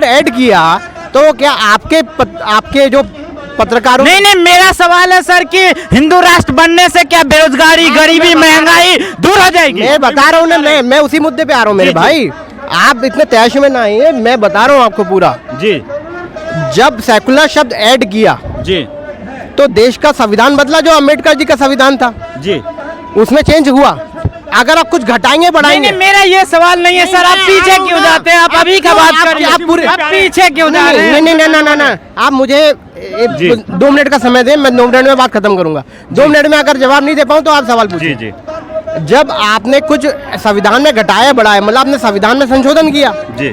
Add किया तो क्या आपके जो पत्रकारों नहीं, मेरा सवाल है सर कि हिंदू राष्ट्र बनने से क्या बेरोजगारी, गरीबी, महंगाई दूर हो जाएगी? मैं बता रहा हूँ ना, मैं उसी मुद्दे पे आ रहा हूँ मेरे भाई, आप इतने तैश में ना आइए, मैं बता रहा हूँ आपको पूरा। जी जब सेकुलर शब्द ऐड किया जी तो देश का संविधान बदला, जो अम्बेडकर जी का संविधान था जी, उसमें चेंज हुआ। अगर आप कुछ घटाएंगे बढ़ाएंगे, नहीं, मेरा ये सवाल नहीं है सर, आप पीछे क्यों जाते हैं? आप अभी का बात कर रहे हैं, आप पीछे क्यों जा रहे हैं? नहीं, आप मुझे 2 मिनट का समय दें, मैं 2 मिनट में बात खत्म करूंगा। 2 मिनट में अगर जवाब नहीं दे पाऊं तो आप सवाल पूछिए। जी, जब आपने कुछ संविधान में घटाया बढ़ाया, मतलब आपने संविधान में संशोधन किया जी,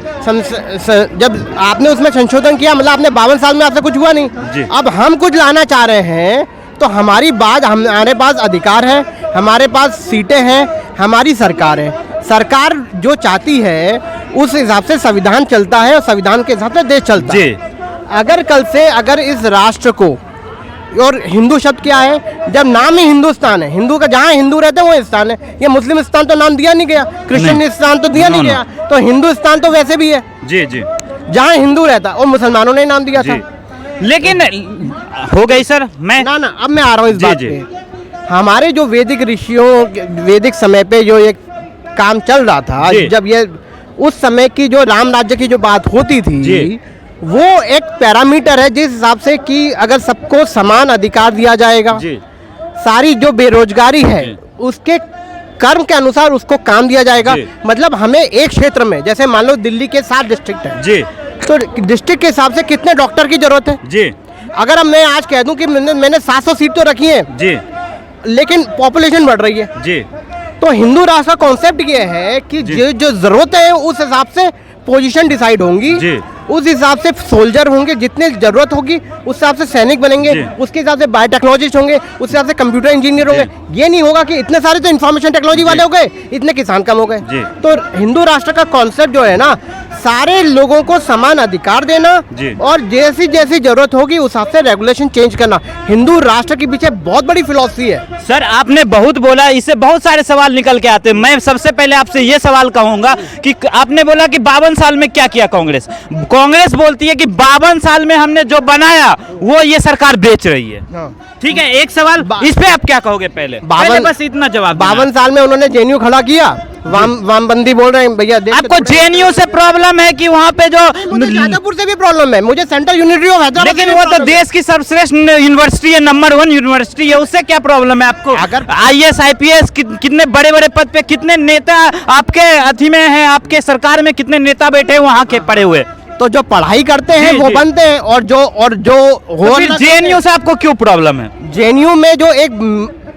जब आपने उसमें संशोधन किया, मतलब आपने 52 साल में आपसे कुछ हुआ नहीं जी। अब हम कुछ लाना चाह रहे हैं तो हमारी बात, हमारे पास अधिकार है, हमारे पास सीटें हैं, हमारी सरकार है, सरकार जो चाहती है उस हिसाब से संविधान चलता है और संविधान के हिसाब से देश चलता है। अगर कल से अगर इस राष्ट्र को, और हिंदू शब्द क्या है, जब नाम ही हिंदुस्तान है, हिंदू का जहाँ हिंदू रहते हैं वो स्थान है, ये मुस्लिम स्थान तो नाम दिया नहीं गया, क्रिश्चियन स्थान तो दिया नहीं गया, तो हिंदुस्तान तो वैसे भी है जी जी, जहाँ हिंदू रहता, और मुसलमानों ने नाम दिया था। लेकिन हो गई सर, मैं ना अब मैं आ रहा हूँ इस बात पे। हमारे जो वैदिक ऋषियों, वैदिक समय पे जो एक काम चल रहा था, जब ये उस समय की जो राम राज्य की जो बात होती थी, वो एक पैरामीटर है जिस हिसाब से कि अगर सबको समान अधिकार दिया जाएगा, सारी जो बेरोजगारी है उसके कर्म के अनुसार उसको काम दिया जाएगा। मतलब हमें एक क्षेत्र में, जैसे मान लो दिल्ली के 7 डिस्ट्रिक्ट है तो डिस्ट्रिक्ट के हिसाब से कितने डॉक्टर की जरूरत है जी। अगर अब मैं आज कह दूं कि मैंने 700 सीट तो रखी है जी, लेकिन पॉपुलेशन बढ़ रही है जी, तो हिंदू राष्ट्र का कॉन्सेप्ट ये है कि जो जरूरत है उस हिसाब से पोजीशन डिसाइड होंगी, उस हिसाब से सोल्जर होंगे, जितने जरूरत होगी उस हिसाब से सैनिक बनेंगे, उसके हिसाब से बायोटेक्नोलॉजिस्ट होंगे, उस हिसाब से कंप्यूटर इंजीनियर होंगे। ये नहीं होगा कि इतने सारे तो इंफॉर्मेशन टेक्नोलॉजी वाले हो गए, इतने किसान कम हो गए। तो हिंदू राष्ट्र का कॉन्सेप्ट जो है ना, सारे लोगों को समान अधिकार देना और जैसी जैसी जरूरत होगी उस हिसाब से रेगुलेशन चेंज करना, हिंदू राष्ट्र के पीछे बहुत बड़ी फिलॉसफी है। सर आपने बहुत बोला, इससे बहुत सारे सवाल निकल के आते हैं। मैं सबसे पहले आपसे ये सवाल कहूंगा कि आपने बोला कि 52 साल में क्या किया कांग्रेस बोलती है कि 52 साल में हमने जो बनाया वो ये सरकार बेच रही है। ठीक है, एक सवाल इस पे आप क्या कहोगे? पहले बस इतना जवाब। 52 साल में उन्होंने जेएनयू खड़ा किया, वामबंदी बोल रहे हैं भैया। आपको जेएनयू से प्रॉब्लम है कि वहाँ पे जो जादवपुर से भी प्रॉब्लम है, मुझे सेंट्रल यूनिवर्सिटी ऑफ हैदराबाद, लेकिन वो तो देश की सर्वश्रेष्ठ यूनिवर्सिटी है, नंबर 1 यूनिवर्सिटी है, उससे क्या प्रॉब्लम है आपको? अगर IAS IPS कितने बड़े बड़े पद पे, कितने नेता आपके अथी में है, आपके सरकार में कितने नेता बैठे हैं वहाँ के पड़े हुए, तो जो पढ़ाई करते हैं वो बनते हैं, और जो हो जेएनयू से आपको क्यों प्रॉब्लम है? जेएनयू में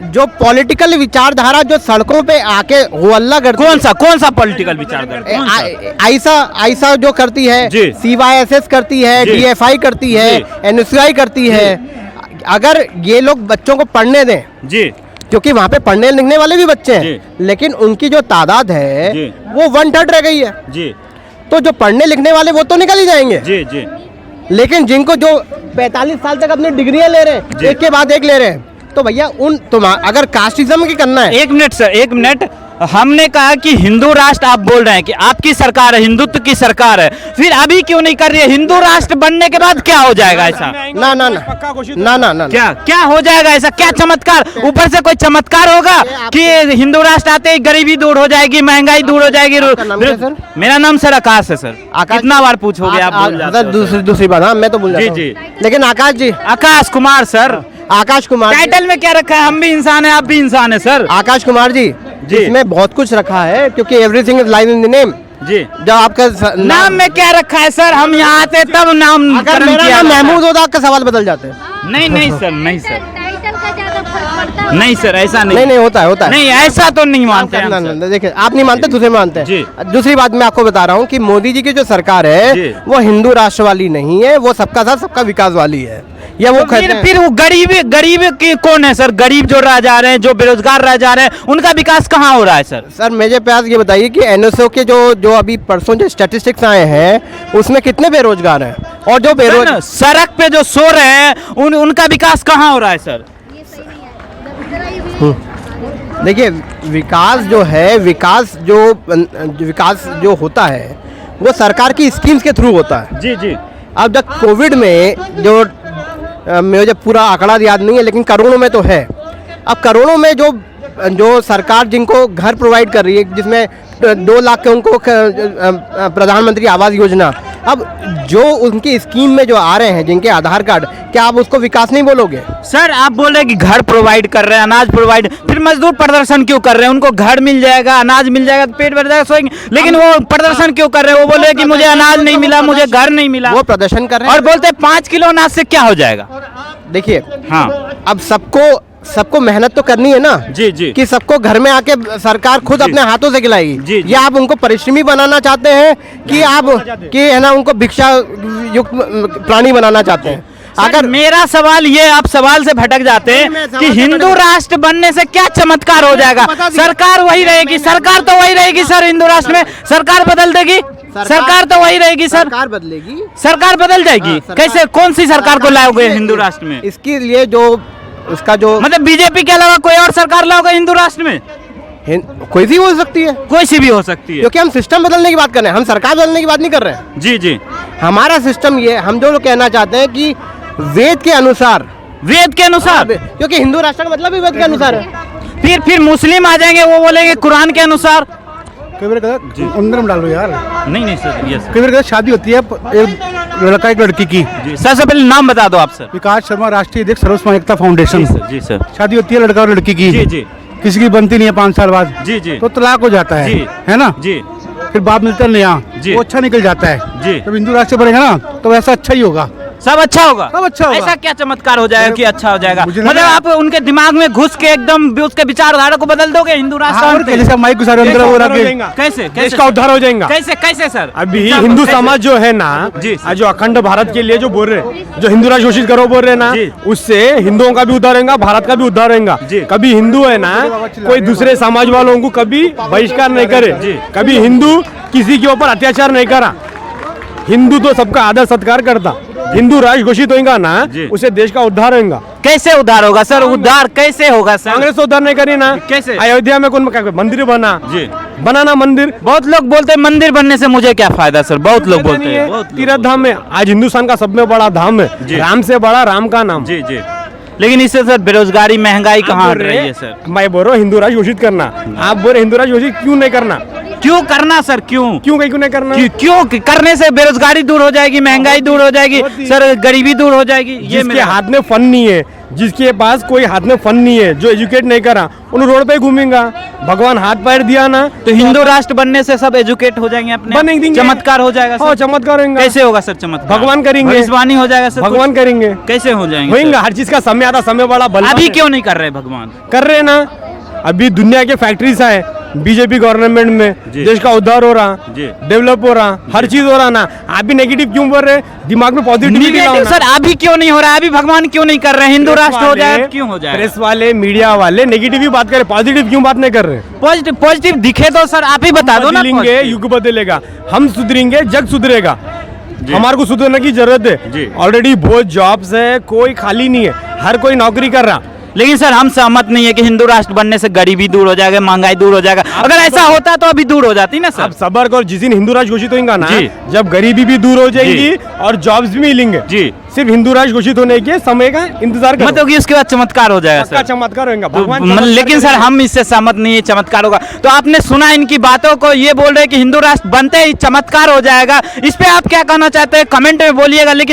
जो पॉलिटिकल विचारधारा जो सड़कों पे आके होल्ला करती, कौन सा पॉलिटिकल विचारधारा? आईसा जो करती है, CYSS करती है, DFI करती है, NSUI करती है। अगर ये लोग बच्चों को पढ़ने दें जी, क्योंकि वहाँ पे पढ़ने लिखने वाले भी बच्चे हैं, लेकिन उनकी जो तादाद है वो 1/3 रह गई है जी। तो जो पढ़ने लिखने वाले वो तो निकल ही जाएंगे जी जी, लेकिन जिनको जो 45 साल तक अपनी डिग्रियां ले रहे हैं, एक के बाद एक ले रहे हैं, तो भैया अगर कास्टिज्म की करना है। 1 मिनट सर, 1 मिनट। हमने कहा कि हिंदू राष्ट्र आप बोल रहे हैं कि आपकी सरकार है, हिंदुत्व की सरकार है, फिर अभी क्यों नहीं कर रही है? हिंदू राष्ट्र बनने के बाद क्या हो जाएगा ऐसा? ना क्या हो जाएगा ऐसा? क्या चमत्कार, ऊपर से कोई चमत्कार होगा कि हिंदू राष्ट्र आते ही गरीबी दूर हो जाएगी, महंगाई दूर हो जाएगी? मेरा नाम सर आकाश है सर। कितना बार पूछोगे आप? दूसरी बात, हाँ मैं तो बोल रहा हूँ, लेकिन आकाश जी, आकाश कुमार सर, आकाश कुमार टाइटल में क्या रखा है? हम भी इंसान है, आप भी इंसान है सर। आकाश कुमार जी, इसमें बहुत कुछ रखा है, क्योंकि everything is line in the name ji. जब आपका नाम में क्या रखा है सर? हम यहाँ आते तब नाम, अगर मेरा नाम महमूद होता आपका सवाल बदल जाते हैं। नहीं सर, नहीं सर, नहीं सर, ऐसा नहीं होता है नहीं, ऐसा तो नहीं मानते हैं। देखिए, आप नहीं मानते, दूसरे मानते हैं। दूसरी बात मैं आपको बता रहा हूँ कि मोदी जी की जो सरकार है वो हिंदू राष्ट्र वाली नहीं है, वो सबका साथ सबका विकास वाली है। या वो फिर वो गरीब की कौन है सर? गरीब जो रह जा रहे हैं, जो बेरोजगार रह जा रहे हैं, उनका विकास कहाँ हो रहा है सर? सर मेरे पास ये बताइए कि NSO के जो अभी परसों जो स्टैटिस्टिक्स आए हैं उसमें कितने बेरोजगार हैं, और जो बेरोजगार सड़क पे जो सो रहे हैं उनका विकास कहाँ हो रहा है सर? देखिए, विकास जो होता है वो सरकार की स्कीम्स के थ्रू होता है। जी जी अब जब कोविड में जो मुझे पूरा आंकड़ा याद नहीं है लेकिन करोड़ों में तो है। अब करोड़ों में जो सरकार जिनको घर प्रोवाइड कर रही है, जिसमें 2 लाख के उनको प्रधानमंत्री आवास योजना, अब जो उनकी स्कीम में जो आ रहे हैं जिनके आधार कार्ड, क्या आप उसको विकास नहीं बोलोगे? सर आप बोल रहे हैं कि घर प्रोवाइड कर रहे हैं, अनाज प्रोवाइड, फिर मजदूर प्रदर्शन क्यों कर रहे हैं? उनको घर मिल जाएगा, अनाज मिल जाएगा तो पेट भर जाएगा, सोएंगे, लेकिन वो प्रदर्शन क्यों कर रहे हैं? वो बोल रहे हैं कि मुझे अनाज नहीं मिला, मुझे घर नहीं मिला, वो प्रदर्शन कर रहे हैं और बोलते हैं 5 किलो अनाज से क्या हो जाएगा? देखिए, हाँ अब सबको मेहनत तो करनी है ना जी जी कि सबको घर में आके सरकार खुद अपने हाथों से खिलाएगी। जी, जी। या आप उनको परिश्रमी बनाना चाहते हैं कि है ना उनको भिक्षा युक्त प्राणी बनाना चाहते हैं? अगर मेरा सवाल ये, आप सवाल से भटक जाते हैं कि हिंदू राष्ट्र बनने से क्या चमत्कार हो जाएगा? सरकार वही रहेगी, सरकार तो वही रहेगी सर। हिंदू राष्ट्र में सरकार बदल देगी, सरकार तो वही रहेगी सर। सरकार बदलेगी, सरकार बदल जाएगी कैसे? कौन सी सरकार को लाओगे हिंदू राष्ट्र में? इसके लिए जो उसका जो मतलब बीजेपी के अलावा कोई और सरकार लाओगे हिंदू राष्ट्र में? कोई सी हो सकती है, कोई सी भी हो सकती है, क्योंकि हम सिस्टम बदलने की बात कर रहे हैं, हम सरकार बदलने की बात नहीं कर रहे हैं। जी जी हमारा सिस्टम ये, हम जो कहना चाहते हैं कि वेद के अनुसार, वेद के अनुसार, क्योंकि हिंदू राष्ट्र का मतलब ही वेद के अनुसार है। फिर मुस्लिम आ जाएंगे, वो बोलेंगे कुरान के अनुसार। अंदर में डालो यार। नहीं नहीं सर, यस कई बार शादी होती है एक लड़का एक लड़की की। जी सर, सबसे पहले नाम बता दो आप सर। विकास शर्मा, राष्ट्रीय अध्यक्ष सर्वसमाज एकता फाउंडेशन। जी सर। शादी होती है लड़का और लड़की की। जी जी किसी की बनती नहीं है 5 साल बाद, जी जी तो तलाक हो जाता है, जी। है ना? जी फिर बाप मिलता है नया, जी। वो अच्छा निकल जाता है। जी। जब हिंदू राष्ट्र बनेगा ना तो वैसा अच्छा ही होगा। सब अच्छा होगा, सब अच्छा होगा। ऐसा क्या चमत्कार हो जाएगा कि अच्छा हो जाएगा? मुझे मतलब आप उनके दिमाग में घुस के एकदम उसके विचारधारा को बदल दोगे हिंदू राष्ट्र हाँ, बनते? जैसे माइक घुसा रहे अंदर वो रख के। कैसे देश कैसे का उद्धार हो जाएगा। कैसे कैसे सर? अभी हिंदू समाज जो है ना, जी। आज जो अखंड भारत के लिए जो बोल रहे, जो हिंदू राष्ट्र घोषित करो बोल रहे ना, जी। उससे हिंदुओं का भी उद्धार होगा, भारत का भी उद्धार होगा। जी। कभी हिंदू है ना कोई दूसरे समाज वालों को कभी बहिष्कार नहीं करे, जी। कभी हिंदू किसी के ऊपर अत्याचार नहीं करा। हिंदू तो सबका आदर सत्कार करता। हिंदू राष्ट्र घोषित होगा ना, जी। उससे देश का उद्धार होगा। कैसे उद्धार होगा सर? उद्धार कैसे होगा सर? कांग्रेस तो उद्धार नहीं करी ना। कैसे? अयोध्या में कौन मंदिर बना, जी। बनाना मंदिर। बहुत लोग बोलते हैं मंदिर बनने से मुझे क्या फायदा सर? बहुत लोग बोलते हैं, बहुत लोग तीर्थ धाम है, आज हिंदुस्तान का सब में बड़ा धाम है, जी। राम से बड़ा राम का नाम। जी जी, लेकिन इससे सर बेरोजगारी महंगाई कहाँ हट रही है सर? मैं बोल रहा हूँ हिंदू राष्ट्र घोषित करना, आप बोल रहे हिंदू राष्ट्र घोषित क्यों नहीं करना? क्यों करना सर? क्यों क्यों नहीं करना? क्यों करने से बेरोजगारी दूर हो जाएगी, महंगाई दूर हो जाएगी सर, गरीबी दूर हो जाएगी। ये जिसके मेरा हाथ में फन नहीं है, जिसके पास कोई हाथ में फन नहीं है, जो एजुकेट नहीं करा, उन रोड पे घूमेगा। भगवान हाथ पैर दिया ना, तो हिंदू राष्ट्र बनने से सब एजुकेट हो जाएंगे अपने आप? बनेंगे। चमत्कार हो जाएगा हाँ, सर? चमत्कार होगा। कैसे होगा सर चमत्कार? भगवान करेंगे। भविष्यवाणी हो जाएगा सर? भगवान करेंगे, कैसे हो जाएंगे होगा। सर? हर चीज का समय आता, समय बड़ा बल। अभी क्यों नहीं कर रहे भगवान? कर रहे ना, अभी दुनिया के फैक्ट्रीज है बीजेपी गवर्नमेंट में, जी। देश का उद्धार हो रहा, जी। डेवलप हो रहा, हर चीज हो रहा ना। आप भी नेगेटिव क्यों बोल रहे? दिमाग में पॉजिटिविटी निगेटिव सर अभी क्यों नहीं हो रहा है? अभी भगवान क्यों नहीं कर रहे हैं? हिंदू राष्ट्र हो जाए क्यों हो जाए? प्रेस वाले, मीडिया वाले नेगेटिव ही बात करें, पॉजिटिव क्यों बात नहीं कर रहे? पॉजिटिव पॉजिटिव दिखे तो सर आप ही बता दो ना। बदलेंगे, positive। युग बदलेगा, हम सुधरेंगे, जग सुधरेगा। हमारे को सुधरने की जरूरत जी। है। ऑलरेडी बहुत जॉब्स है, कोई खाली नहीं है, हर कोई नौकरी कर रहा। लेकिन सर हम सहमत नहीं है कि हिंदू राष्ट्र बनने से गरीबी दूर हो जाएगा, महंगाई दूर हो जाएगा। अगर ऐसा होता तो अभी दूर हो जाती ना सर। अब सबर करो, जिस दिन हिंदू राष्ट्र घोषित होगा ना, जी। जब गरीबी भी दूर हो जाएगी जी। और जॉब्स भी मिलेंगे। जी। सिर्फ हिंदू राष्ट्र घोषित होने के समय का इंतजार करो। मतलब कि उसके बाद चमत्कार हो जाएगा पक्का सर? चमत्कार होगा। तो भगवान लेकिन सर हम इससे सहमत नहीं है, चमत्कार होगा। तो आपने सुना इनकी बातों को, ये बोल रहे हैं कि हिंदू राष्ट्र बनते ही चमत्कार हो जाएगा। इस पे आप क्या कहना चाहते हैं? कमेंट में बोलिएगा। लेकिन